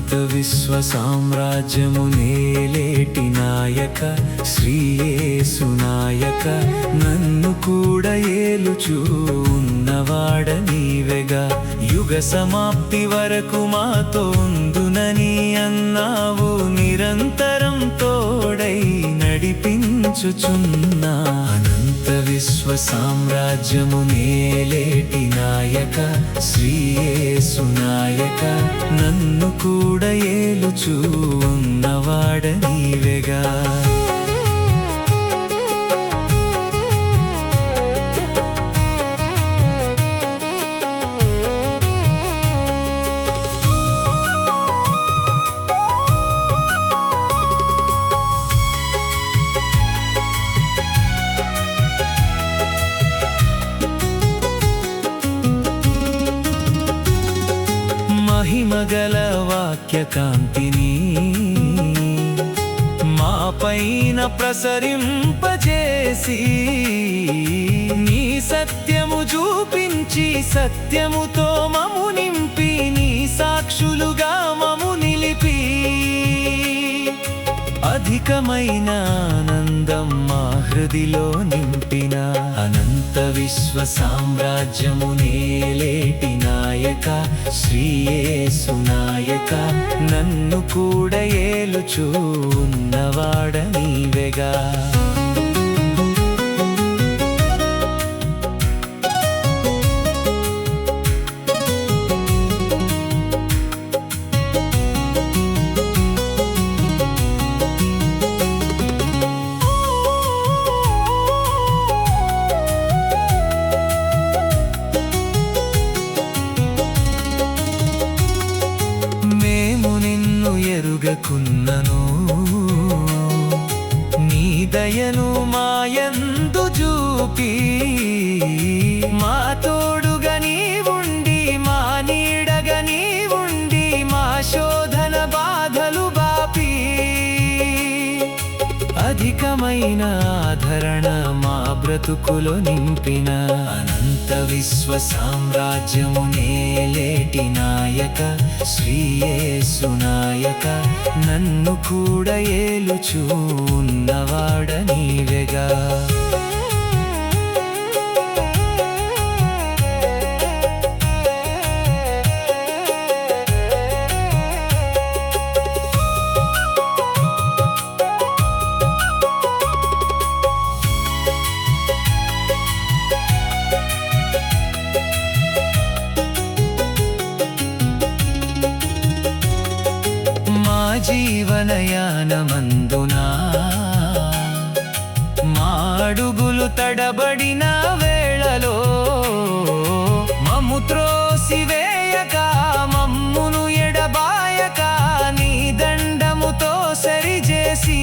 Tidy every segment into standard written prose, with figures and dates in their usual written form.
అనంత విశ్వ సామ్రాజ్యము నేలేటి నాయక శ్రీ యేసు నాయక నన్ను కూడా ఏలుచూ ఉన్నవాడ నీవెగా యుగ సమాప్తి వరకు మాతో ఉందునని అన్నావు నిరంతరం తోడై నడిపించుచున్నా అనంత విశ్వ సామ్రాజ్యము నేలేటి నాయక శ్రీ యేసు నాయక నన్ను కూడా ఏలుచూ ఉన్నవాడ నీవెగా మహిమగల వాక్య కాంతిని మా పైన ప్రసరింపజేసి నీ సత్యము చూపించి సత్యముతో మము నింపి నీ సాక్షులుగా మము నిలిపి అధికమైన ఆనందం మా హృదిలో నింపిన అనంత విశ్వ సామ్రాజ్యము నేలేటి నాయక శ్రీ యేసు నాయక నన్ను కూడా ఏలుచూ ఉన్నవాడ నీవెగా ఎరుగకున్నను నీ దయను మాయందు చూపి మా తోడుగా నీ ఉండి మా నీడగా నీ ఉండి మా శోధన బాధలు బాపి అధికమైన ఆదరణ మా బ్రతుకులో నింపిన అనంత విశ్వ సామ్రాజ్యము నేలేటి నాయక శ్రీ యేసు నాయక నన్ను కూడా ఏలుచూ ఉన్నవాడ నీవెగా జీవనయానమందునా మా అడుగులు తడబడిన వేళలో మమ్ము త్రోసివేయక మమ్మును ఎడబాయక నీ దండముతో సరిచేసి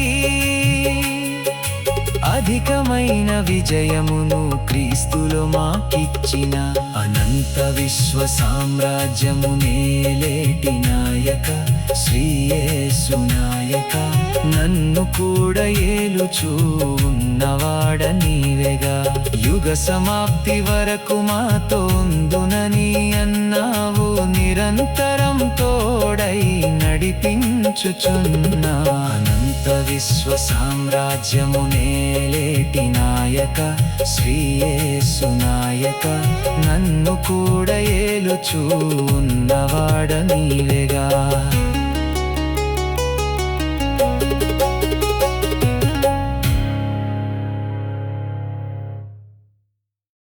అధికమైన విజయమును క్రీస్తులో మాకిచ్చిన అనంత విశ్వ సామ్రాజ్యము నేలేటి నాయక శ్రీ యేసు నాయక నన్ను కూడా ఏలుచూ ఉన్నవాడ నీవెగా యుగ సమాప్తి వరకు మాతో ఉందునని అన్నావు నిరంతరం తోడై నడిపించుచున్నా అనంత విశ్వ సామ్రాజ్యము నేలేటి నాయక శ్రీ యేసు నాయక నన్ను కూడా ఏలుచూ ఉన్నవాడ నీవెగా